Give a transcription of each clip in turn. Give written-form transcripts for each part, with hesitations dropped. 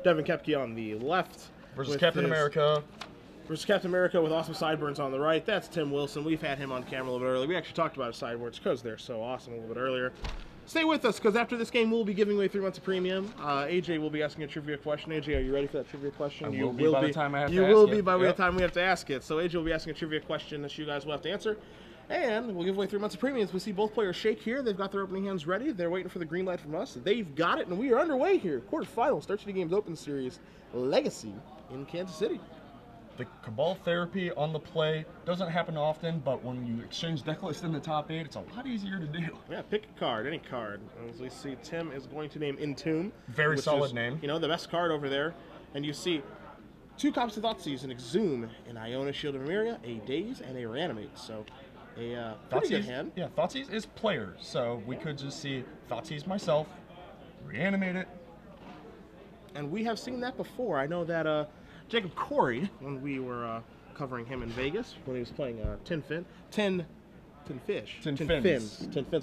Devin Koepke on the left. Versus Captain America. Versus Captain America with awesome sideburns on the right. That's Tim Wilson. We've had him on camera a little bit earlier. We actually talked about his sideboards because they're so awesome a little bit earlier. Stay with us, because after this game, we'll be giving away 3 months of premium. AJ will be asking a trivia question. AJ, are you ready for that trivia question? You will be by the time I have to ask it. You will be by the time we have to ask it. So AJ will be asking a trivia question that you guys will have to answer. And we'll give away 3 months of premiums. We see both players shake here. They've got their opening hands ready. They're waiting for the green light from us. They've got it, and we are underway here. Quarterfinals, 13 Games Open Series, Legacy in Kansas City. The Cabal Therapy on the play doesn't happen often, but when you exchange deck list in the top 8, it's a lot easier to do. Yeah, pick a card, any card. As we see, Tim is going to name Entomb. Very solid name. You know, the best card over there. And you see 2 copies of Thoughtseize, an Exhume, an Iona Shield of Emeria, a Daze, and a Reanimate. So a pretty good hand. Yeah, Thoughtseize is player, so we could just see Thoughtseize myself, reanimate it. And we have seen that before. I know that Jacob Corey, when we were covering him in Vegas, when he was playing Tin Fins. I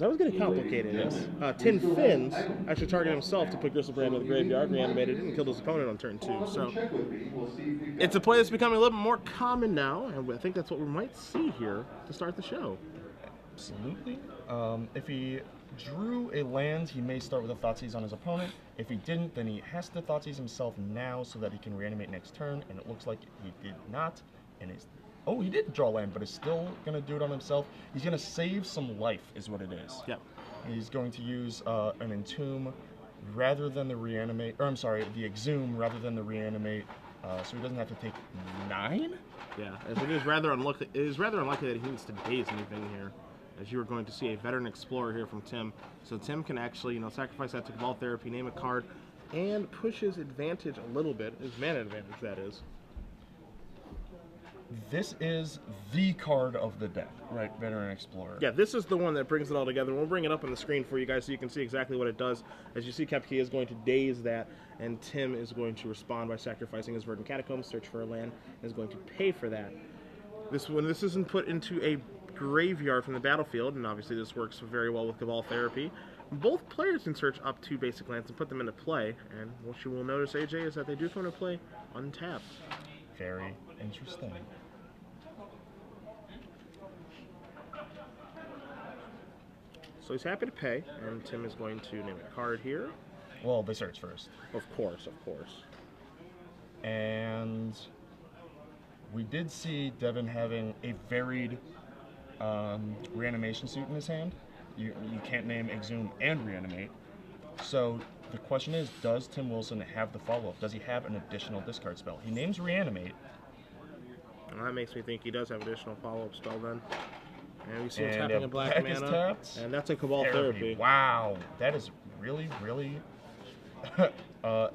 was getting complicated. Yes. Tin Fins actually targeted himself to put Gristlebrand in the graveyard, reanimated it, and killed his opponent on turn 2. So it's a play that's becoming a little bit more common now, and I think that's what we might see here to start the show. Absolutely. If he drew a land, he may start with a Thoughtseize on his opponent. If he didn't, then he has to Thoughtseize himself now so that he can reanimate next turn, and it looks like he did not. And he's, oh, he did draw land, but is still going to do it on himself. He's going to save some life, is what it is. Yep. He's going to use an Entomb rather than the reanimate, or I'm sorry, the Exhume rather than the reanimate, so he doesn't have to take 9? Yeah, as it is rather unlikely. It is rather unlikely that he needs to daze anything here, as you are going to see a veteran explorer here from Tim. So Tim can actually, you know, sacrifice that to Cabal Therapy, name a card, and push his advantage a little bit, his mana advantage, that is. This is the card of the deck, right? Veteran Explorer. Yeah, this is the one that brings it all together. We'll bring it up on the screen for you guys so you can see exactly what it does. As you see, Koepke is going to daze that, and Tim is going to respond by sacrificing his Verdant Catacombs, search for a land, and is going to pay for that. When this isn't put into a graveyard from the battlefield, and obviously this works very well with Cabal Therapy, both players can search up 2 basic lands and put them into play, and what you will notice, AJ, is that they do come into play untapped. Very interesting. So he's happy to pay, and Tim is going to name a card here. Well, they search first. Of course, of course. And we did see Devin having a varied reanimation suit in his hand. You can't name Exhume and reanimate. So the question is, does Tim Wilson have the follow-up? Does he have an additional discard spell? He names reanimate. And that makes me think he does have additional follow-up spell then. And we see what's happening in black mana. And that's a Cabal Therapy. Wow, that is really, really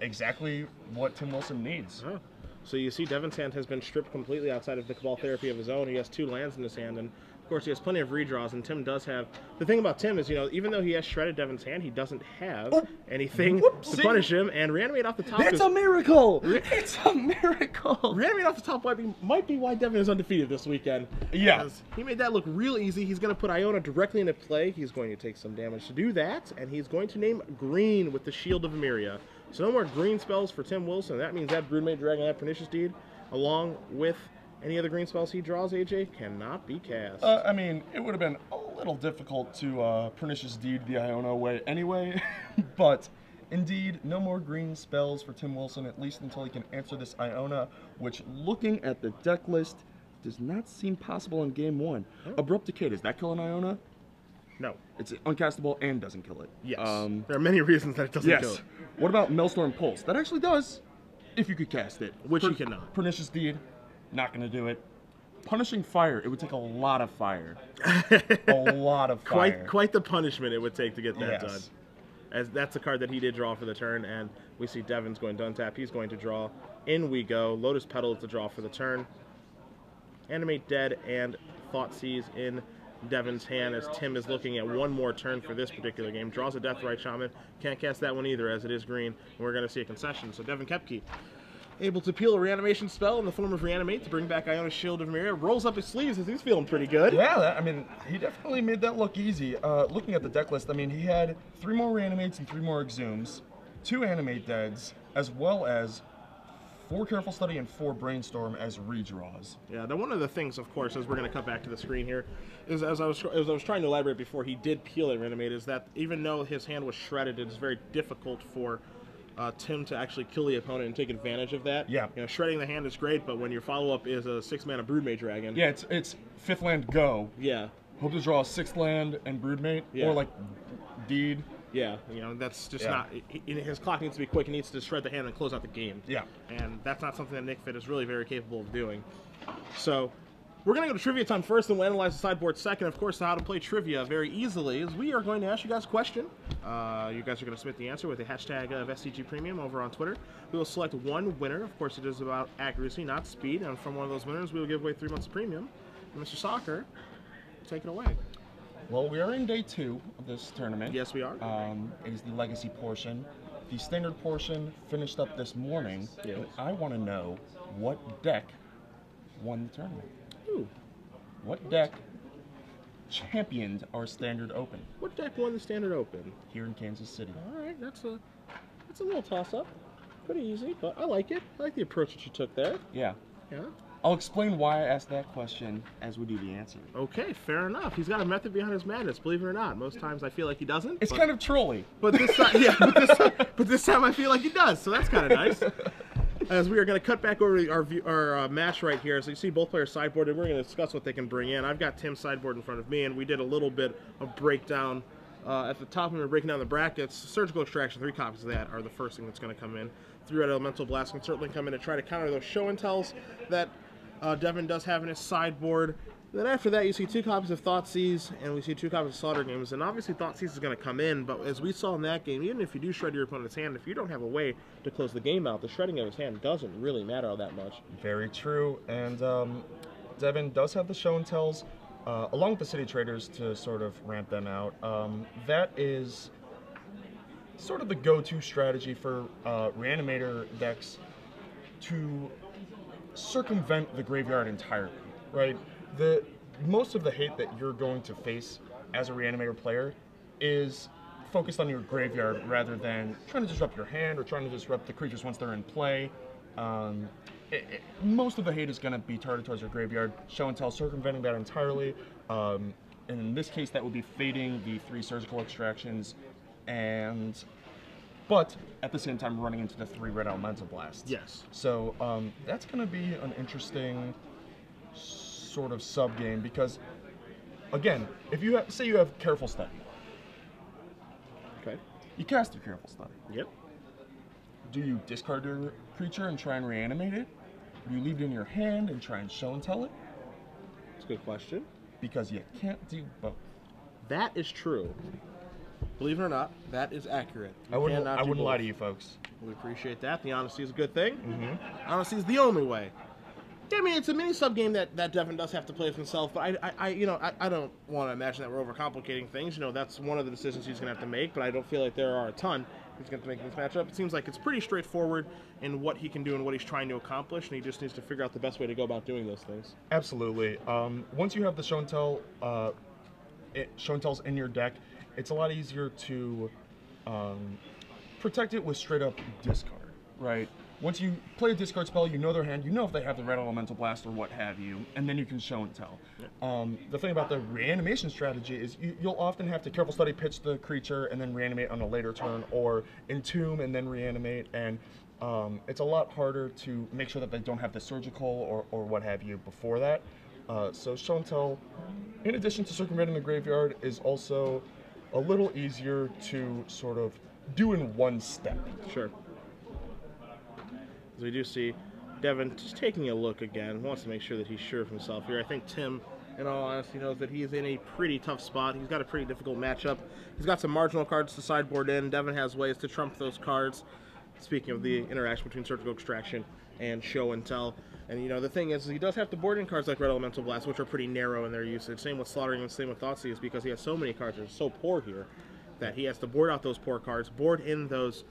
exactly what Tim Wilson needs. Oh. So you see Devin's hand has been stripped completely outside of the Cabal Therapy of his own. He has 2 lands in his hand, and of course he has plenty of redraws, and Tim does have... The thing about Tim is, you know, even though he has shredded Devin's hand, he doesn't have anything to punish him, and reanimate off the top... It's a miracle! It's a miracle! Reanimate off the top might be why Devin is undefeated this weekend. Yeah. He made that look real easy. He's going to put Iona directly into play. He's going to take some damage to do that, and he's going to name green with the Shield of Emeria. So no more green spells for Tim Wilson. That means that Broodmage Dragon, that Pernicious Deed, along with any other green spells he draws, AJ, cannot be cast. I mean, it would have been a little difficult to Pernicious Deed the Iona away anyway, but indeed, no more green spells for Tim Wilson, at least until he can answer this Iona, which, looking at the deck list, does not seem possible in game 1. Oh. Abrupt Decay, does that kill an Iona? No. It's uncastable and doesn't kill it. Yes. There are many reasons that it doesn't kill it. What about Maelstrom Pulse? That actually does, if you could cast it. Which you cannot. Pernicious Deed, not going to do it. Punishing Fire, it would take a lot of fire. A lot of fire. Quite the punishment it would take to get that done. As that's the card that he did draw for the turn, and we see Devin's going to untap. He's going to draw. In we go. Lotus Petal is the draw for the turn. Animate Dead and Thoughtseize in Devin's hand, as Tim is looking at 1 more turn for this particular game. Draws a Deathrite Shaman. Can't cast that one either, as it is green. And we're going to see a concession. So Devin Koepke, able to peel a reanimation spell in the form of Reanimate to bring back Iona's Shield of Emeria, rolls up his sleeves as he's feeling pretty good. Yeah, I mean, he definitely made that look easy. Looking at the deck list, I mean, he had 3 more Reanimates and 3 more Exhumes, 2 Animate Deads, as well as 4 Careful Study and 4 Brainstorm as redraws. Yeah, now one of the things, of course, as we're going to cut back to the screen here, is as I was trying to elaborate before he did peel and reanimate, is that even though his hand was shredded, it is very difficult for Tim to actually kill the opponent and take advantage of that. Yeah. You know, shredding the hand is great, but when your follow-up is a 6-mana Broodmate Dragon. Yeah, it's 5th land go. Yeah. Hope to draw a 6th land and Broodmate, Yeah. or like Deed. Yeah, you know, that's just not... His clock needs to be quick. He needs to shred the hand and close out the game. Yeah. And that's not something that Nick Fit is really very capable of doing. So, we're going to go to trivia time first, and we'll analyze the sideboard second. Of course, how to play trivia very easily is we are going to ask you guys a question. You guys are going to submit the answer with the hashtag of SCG Premium over on Twitter. We will select one winner. Of course, it is about accuracy, not speed. And from one of those winners, we will give away 3 months of premium. And Mr. Soccer, take it away. Well, we are in day 2 of this tournament. Yes, we are. It is the legacy portion. The standard portion finished up this morning. Yes. And I want to know what deck won the tournament. Ooh. What deck championed our standard open What deck won the Standard Open? here in Kansas City? All right, that's a little toss-up. Pretty easy, but I like it. I like the approach that you took there. Yeah. Yeah. I'll explain why I asked that question as we do the answer. Okay, fair enough. He's got a method behind his madness, believe it or not. Most times I feel like he doesn't. It's kind of trolly. But this time, yeah, but this time I feel like he does, so that's kind of nice. As we are going to cut back over to our match right here. So you see both players sideboarded. We're going to discuss what they can bring in. I've got Tim's sideboard in front of me, and we did a little bit of breakdown. At the top, when we were breaking down the brackets, Surgical Extraction, 3 copies of that are the first thing that's going to come in. 3-red Elemental Blast can certainly come in to try to counter those show and tells that Devin does have in his sideboard. Then after that, you see 2 copies of Thoughtseize, and we see 2 copies of Slaughter Games. And obviously, Thoughtseize is going to come in, but as we saw in that game, even if you do shred your opponent's hand, if you don't have a way to close the game out, the shredding of his hand doesn't really matter all that much. Very true. And Devin does have the show and tells, along with the City Traders to sort of ramp them out. That is sort of the go-to strategy for Reanimator decks to circumvent the graveyard entirely, right? Most of the hate that you're going to face as a Reanimator player is focused on your graveyard rather than trying to disrupt your hand or trying to disrupt the creatures once they're in play. Most of the hate is going to be targeted towards your graveyard. Show and tell, circumventing that entirely. And in this case, that would be fading the 3 Surgical Extractions, but at the same time running into the 3 red Elemental Blasts. Yes. So that's going to be an interesting sort of sub game because, again, if you say you have Careful Study, Okay. you cast your Careful Study. Yep. Do you discard your creature and try and reanimate it? Do you leave it in your hand and try and show and tell it? That's a good question. Because you can't do both. That is true. Believe it or not, that is accurate. I wouldn't lie to you folks. We appreciate that. The honesty is a good thing. Mm-hmm. Honesty is the only way. Yeah, I mean, it's a mini sub game that Devin does have to play with himself, but I don't want to imagine that we're overcomplicating things. You know, that's one of the decisions he's going to have to make, but I don't feel like there are a ton he's going to make in this matchup. It seems like it's pretty straightforward in what he can do and what he's trying to accomplish, and he just needs to figure out the best way to go about doing those things. Absolutely. Once you have the show and tell, show and tells in your deck, it's a lot easier to protect it with straight up discard, right? Once you play a discard spell, you know their hand, you know if they have the red Elemental Blast or what have you, and then you can show and tell. Yeah. The thing about the reanimation strategy is you'll often have to Careful Study, pitch the creature, and then reanimate on a later turn, or Entomb and then reanimate, and it's a lot harder to make sure that they don't have the Surgical or what have you before that. So show and tell, in addition to circumventing the graveyard, is also a little easier to sort of do in one step. Sure. As we do see Devin just taking a look again, wants to make sure that he's sure of himself here. I think Tim, in all honesty, knows that he is in a pretty tough spot. He's got a pretty difficult matchup. He's got some marginal cards to sideboard in. Devin has ways to trump those cards. Speaking of the interaction between Surgical Extraction and Show and Tell. And, you know, the thing is he does have to board in cards like Red Elemental Blast, which are pretty narrow in their usage. Same with Slaughtering and same with Thoughtseize, because he has so many cards that are so poor here that he has to board out those poor cards, board in those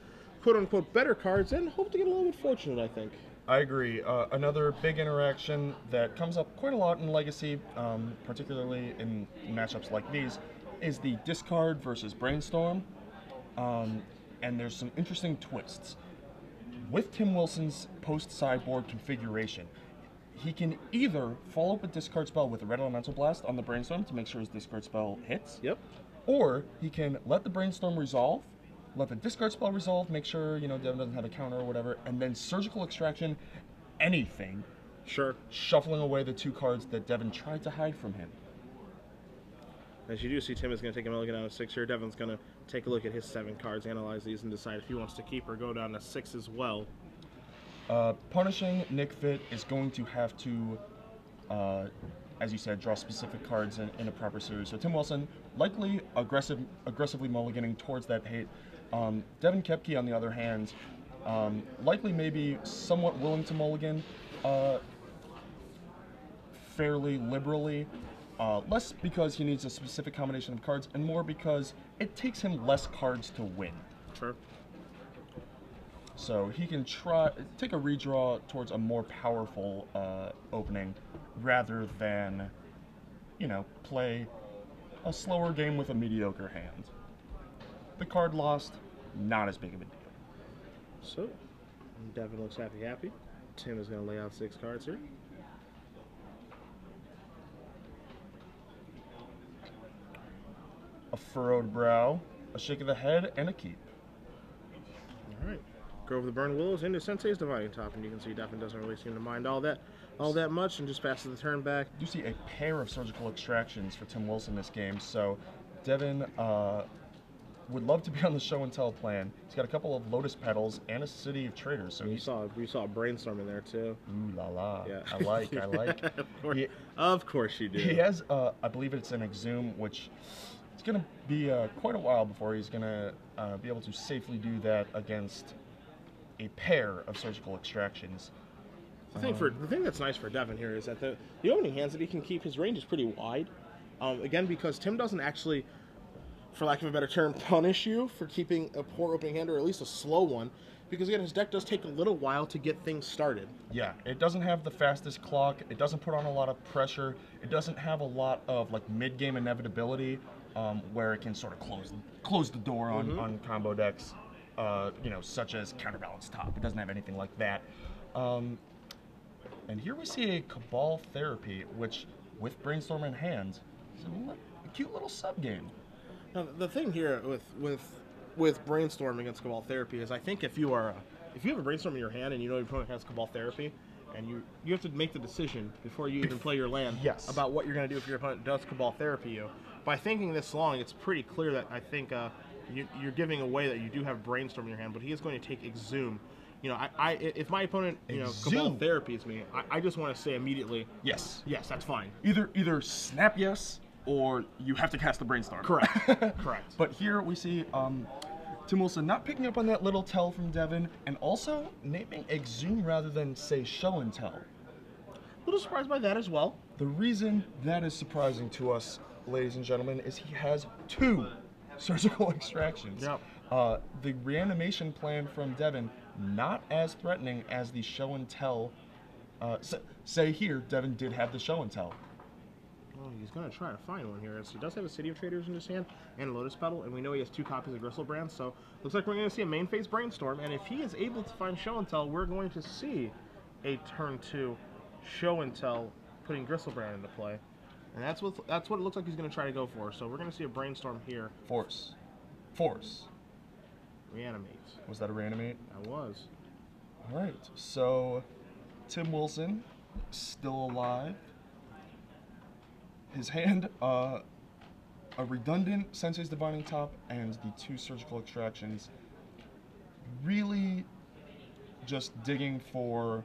quote-unquote better cards, and hope to get a little bit fortunate, I think. I agree. Another big interaction that comes up quite a lot in Legacy, particularly in matchups like these, is the discard versus brainstorm. And there's some interesting twists. with Tim Wilson's post-sideboard configuration, he can either follow up a discard spell with a Red Elemental Blast on the Brainstorm to make sure his discard spell hits. Yep. Or he can let the Brainstorm resolve, let the discard spell resolve, make sure, Devin doesn't have a counter or whatever, and then Surgical Extraction anything. Sure. Shuffling away the 2 cards that Devin tried to hide from him. As you do see, Tim is going to take a mulligan down to 6 here. Devin's going to take a look at his 7 cards, analyze these, and decide if he wants to keep or go down to 6 as well. Punishing Nick Fit is going to have to, as you said, draw specific cards in a proper series. So Tim Wilson, likely aggressively mulliganing towards that hate. Devin Koepke, on the other hand, likely maybe somewhat willing to mulligan fairly liberally. Less because he needs a specific combination of cards, and more because it takes him less cards to win. Sure. So he can take a redraw towards a more powerful opening, rather than, play a slower game with a mediocre hand. The card lost, not as big of a deal. So, Devin looks happy. Tim is going to lay out 6 cards here. A furrowed brow, a shake of the head, and a keep. All right. Grove of the Burned Willows into Sensei's Dividing Top, and you can see Devin doesn't really seem to mind all that much, and just passes the turn back. You see a pair of Surgical Extractions for Tim Wilson this game, so Devin would love to be on the show and tell plan. He's got a couple of Lotus Petals and a City of Traders, so we saw a Brainstorm in there too. Ooh la la! Yeah. I like. Of course you do. He has, I believe it's an Exhume, which it's going to be quite a while before he's going to be able to safely do that against a pair of Surgical Extractions. The thing that's nice for Devin here is that the opening hands that he can keep, his range is pretty wide. Again, because Tim doesn't actually, for lack of a better term, punish you for keeping a poor opening hand, or at least a slow one, because again, his deck does take a little while to get things started. Yeah, it doesn't have the fastest clock, it doesn't put on a lot of pressure, it doesn't have a lot of mid-game inevitability, where it can sort of close the door on combo decks, such as Counterbalance Top. It doesn't have anything like that. And here we see a Cabal Therapy, which, with Brainstorm in hand, is a cute little sub-game. Now, the thing here with Brainstorm against Cabal Therapy is, I think if you have a Brainstorm in your hand and you know your opponent has Cabal Therapy, and you have to make the decision before you even play your land about what you're going to do if your opponent does Cabal Therapy you. By thinking this long, it's pretty clear that I think you're giving away that you do have Brainstorm in your hand, but he is going to take Exhume. If my opponent, Cabal Therapies me, I just want to say immediately, yes, that's fine. Either snap yes, or you have to cast the Brainstorm. Correct. Correct. But here we see Tim Wilson not picking up on that little tell from Devin, and also naming Exhume rather than, say, Show and Tell. A little surprised by that as well. The reason that is surprising to us, ladies and gentlemen, is he has 2 Surgical Extractions. Yep. The reanimation plan from Devin, not as threatening as the Show and Tell. Say here, Devin did have the Show and Tell. Well, he's going to try to find one here, as he does have a City of Traders in his hand and a Lotus Petal, and we know he has 2 copies of Gristlebrand, so looks like we're going to see a main phase Brainstorm, and if he is able to find Show and Tell, we're going to see a turn 2 Show and Tell putting Gristlebrand into play. And that's what it looks like he's going to try to go for. So we're going to see a Brainstorm here. Force. Reanimate. Was that a reanimate? That was. All right. So Tim Wilson, still alive. His hand, a redundant Sensei's Divining Top and the 2 Surgical Extractions. Really just digging for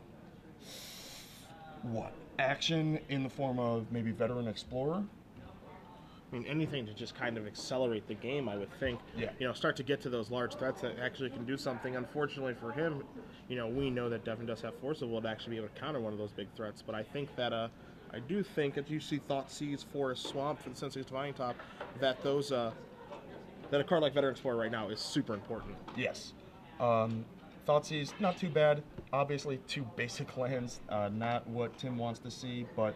what? Action in the form of maybe Veteran Explorer? I mean, anything to just kind of accelerate the game, I would think. Yeah. Start to get to those large threats that actually can do something. Unfortunately for him, we know that Devin does have Force of Will to actually be able to counter one of those big threats. But I think that, I do think that you see Thoughtseize, Forest, Swamp for the Sensei's Divining Top, that those, that a card like Veteran Explorer right now is super important. Yes. Thoughtseize, not too bad. Obviously, 2 basic lands, not what Tim wants to see, but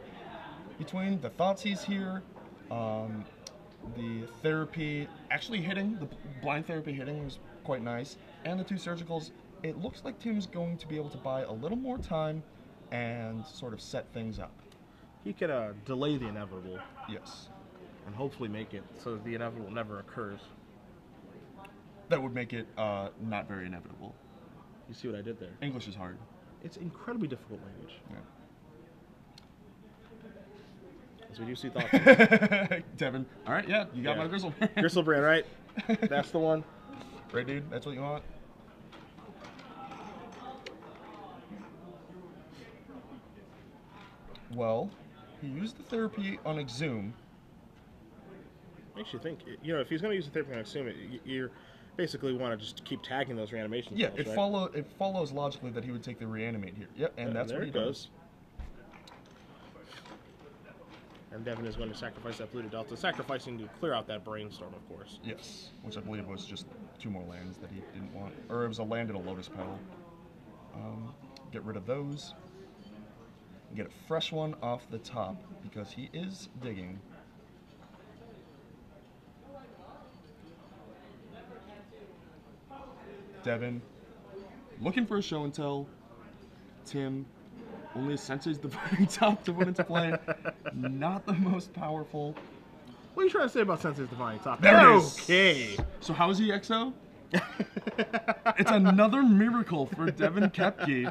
between the Thoughtseize here, the Therapy actually hitting, the Blind Therapy hitting was quite nice, and the 2 Surgicals, it looks like Tim's going to be able to buy a little more time and sort of set things up. He could delay the inevitable. Yes. And hopefully make it so that the inevitable never occurs. That would make it not very inevitable. You see what I did there? English is hard. It's incredibly difficult language. Yeah. As we do see thoughts. Devin. All right, yeah, you got my Griselbrand. Griselbrand, right? That's the one. Right, dude? That's what you want? Well, he used the therapy on Exhume. Makes you think. You know, if he's going to use the therapy on Exhume, you're basically want to just keep tagging those reanimation Yeah, spells, right? it follows logically that he would take the reanimate here. Yep, and that's what he does. And Devin is going to sacrifice that blue to Delta, sacrificing to clear out that brainstorm, of course. Yes, which I believe was just 2 more lands that he didn't want. Or it was a land and a Lotus Petal. Get rid of those. Get a fresh one off the top, because he is digging. Devin, looking for a show and tell. Tim, only a Sensei's Divine Top to put into play. Not the most powerful. What are you trying to say about Sensei's Divine Top? There it is. Okay. So how is he XO? It's another miracle for Devin Koepke.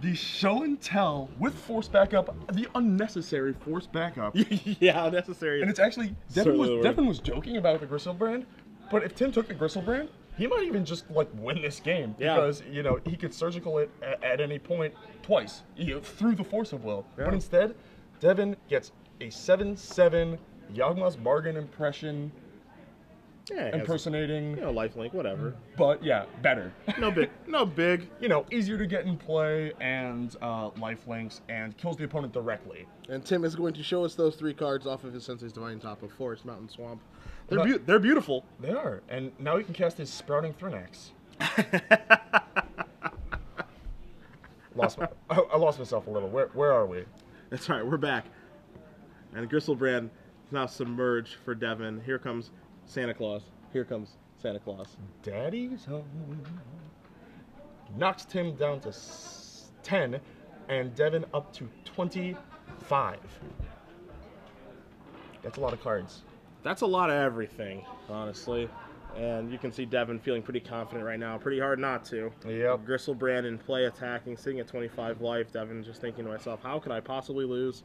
The show and tell with force backup, the unnecessary force backup. Yeah, unnecessary. And it's actually, Devin was joking about the Griselbrand, but if Tim took the Griselbrand, he might even just like win this game, because you know he could surgical it at any point twice, through the force of will. Yeah. But instead, Devin gets a 7/7 Yawgmoth's Bargain impression, impersonating, lifelink, whatever. But yeah, better. No big. You know, easier to get in play and lifelinks, and kills the opponent directly. And Tim is going to show us those 3 cards off of his Sensei's Divine Top of Forest, Mountain, Swamp. They're beautiful. They are. And now he can cast his Sprouting Thrynax. I lost myself a little. Where are we? That's right. We're back. And Griselbrand is now submerged for Devin. Here comes Santa Claus. Here comes Santa Claus. Daddy's home. Knocks Tim down to 10, and Devin up to 25. That's a lot of cards. That's a lot of everything, honestly. And you can see Devin feeling pretty confident right now. Pretty hard not to. Yep. Griselbrand in play attacking, sitting at 25 life. Devin just thinking to myself, how could I possibly lose?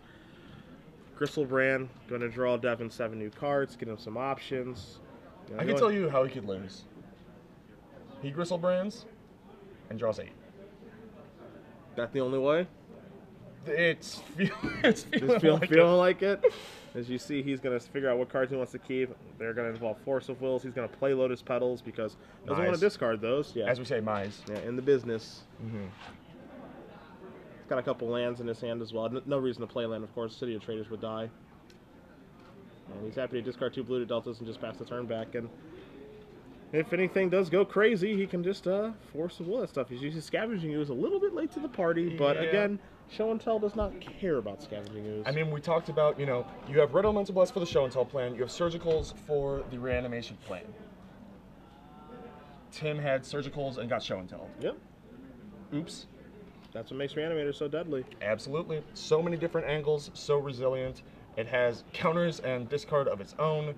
Griselbrand going to draw Devin 7 new cards, get him some options. I can tell you how he could lose. He Griselbrands and draws 8. That the only way? It's feeling like it. As you see, he's going to figure out what cards he wants to keep. They're going to involve Force of Wills. He's going to play Lotus Petals because he doesn't want to discard those. Yeah. As we say, mize. Yeah, in the business. Mm-hmm. He's got a couple lands in his hand as well. No reason to play land, of course. City of Traders would die. And he's happy to discard 2 blue to Deltas and just pass the turn back. And if anything does go crazy, he can just Force of Will that stuff. He's using Scavenging Ooze a little bit late to the party, but again, Show and Tell does not care about Scavenging Ooze. I mean, we talked about, you have Red Elemental Blast for the Show and Tell plan, you have Surgicals for the Reanimation plan. Tim had Surgicals and got Show and Tell. Yep. Oops. That's what makes Reanimator so deadly. Absolutely. So many different angles, so resilient. It has counters and discard of its own.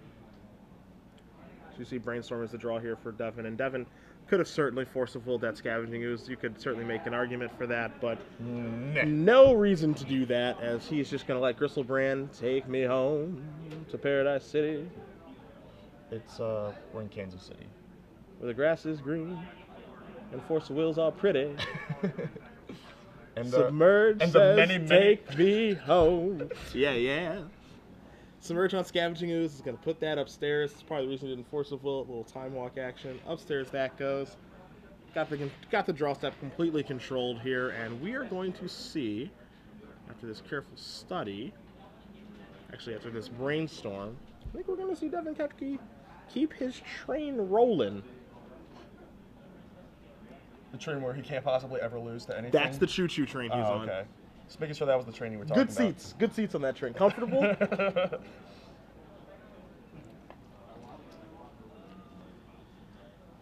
So you see Brainstorm is the draw here for Devin, and Devin could have certainly Force of Willed that Scavenging Ooze. You could certainly make an argument for that, but no reason to do that, as he's just going to let Griselbrand take me home to Paradise City. We're in Kansas City. Where the grass is green and Force of Will's all pretty. And Submerge and says, the many take me home. Yeah. Submerge on Scavenging Ooze is going to put that upstairs. It's probably the reason he didn't Force of Will. A little Time Walk action. Upstairs that goes. Got the draw step completely controlled here, and we are going to see, after this careful study, actually after this brainstorm, I think we're going to see Devin Koepke keep his train rolling. The train where he can't possibly ever lose to anything? That's the choo-choo train he's on. Okay. Just making sure that was the train you were talking about. Good seats on that train. Comfortable?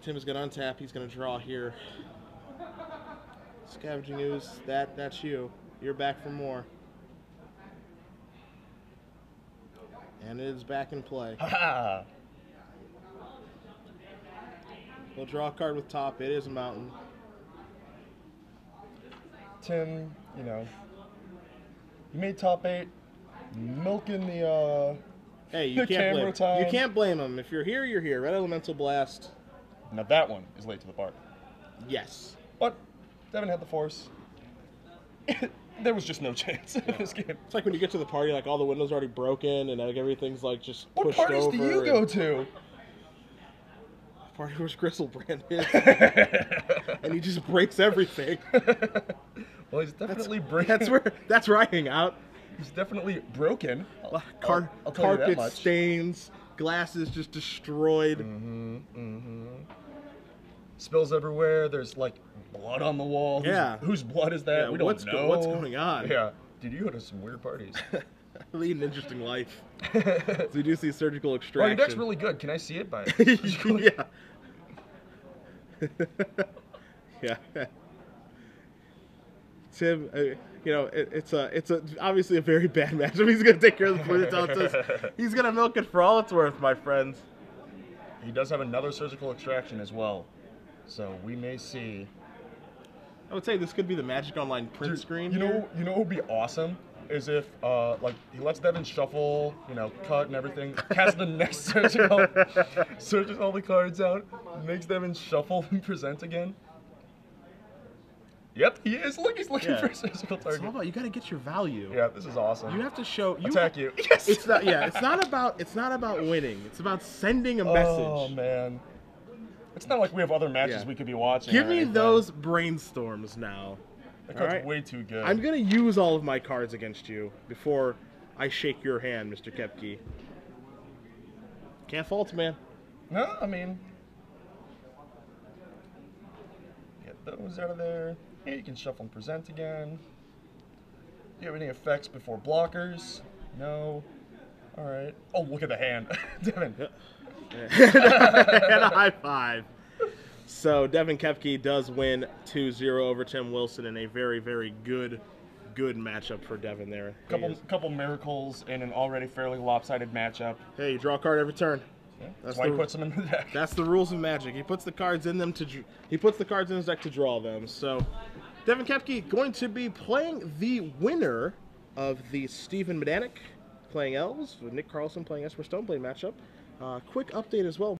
Tim is going to untap. He's going to draw here. Scavenging Ooze, that's you. You're back for more. And it is back in play. Ha! We'll draw a card with top. It is a mountain. Tim, you know, you made top 8, milking the hey, you the can't camera blame time. You can't blame him. If you're here, you're here. Red Elemental Blast. Now that one is late to the party. Yes. But Devin had the force. There was just no chance in this game. It's like when you get to the party, like all the windows are already broken and like everything's like just What pushed parties over. do you go to? Party where Gristlebrand is. And he just breaks everything. Well, he's definitely breaking. That's where I hang out. He's definitely broken. I'll tell you that Carpet much. stains, glasses just destroyed. Spills everywhere. There's like blood on the wall. Yeah. Whose blood is that? Yeah, We don't know. what's going on? Yeah. Dude, you go to some weird parties. I lead an interesting life. So you do see surgical Well, extraction. your deck's really good. Can I see it? Yeah. Yeah. Tim, you know, it's obviously a very bad matchup. He's gonna take care of the Fluidoteltis. He's gonna milk it for all it's worth, my friends. He does have another surgical extraction as well, so we may see. I would say this could be the Magic Online print screen. You know what would be awesome is if like he lets Devin shuffle, you know, cut and everything, casts the next surgical, searches all the cards out, makes Devin shuffle and present again. Yep, he is. Look, he's looking for a surgical It's target. all about, you got to get your value. Yeah, this is awesome. You have to show. Attack you. Yes. It's not. Yeah, it's not about winning. It's about sending a message. Oh man, it's not like we have other matches we could be watching. Give or me anything. those brainstorms now. That card's Alright? way too good. I'm gonna use all of my cards against you before I shake your hand, Mr. Koepke. Can't fault, man. No, I mean, get those out of there. Yeah, you can shuffle and present again. Do you have any effects before blockers? No. All right. Oh, look at the hand, Devin. And a high five. So Devin Koepke does win 2-0 over Tim Wilson in a very, very good matchup for Devin there. Couple miracles in an already fairly lopsided matchup. Hey, you draw a card every turn. Yeah, that's why he puts them in the deck. That's the rules of Magic. He puts the cards in them he puts the cards in his deck to draw them. So Devin Koepke going to be playing the winner of the Stephen Medanik playing Elves, with Nick Carlson playing Esper Stoneblade matchup. Quick update as well.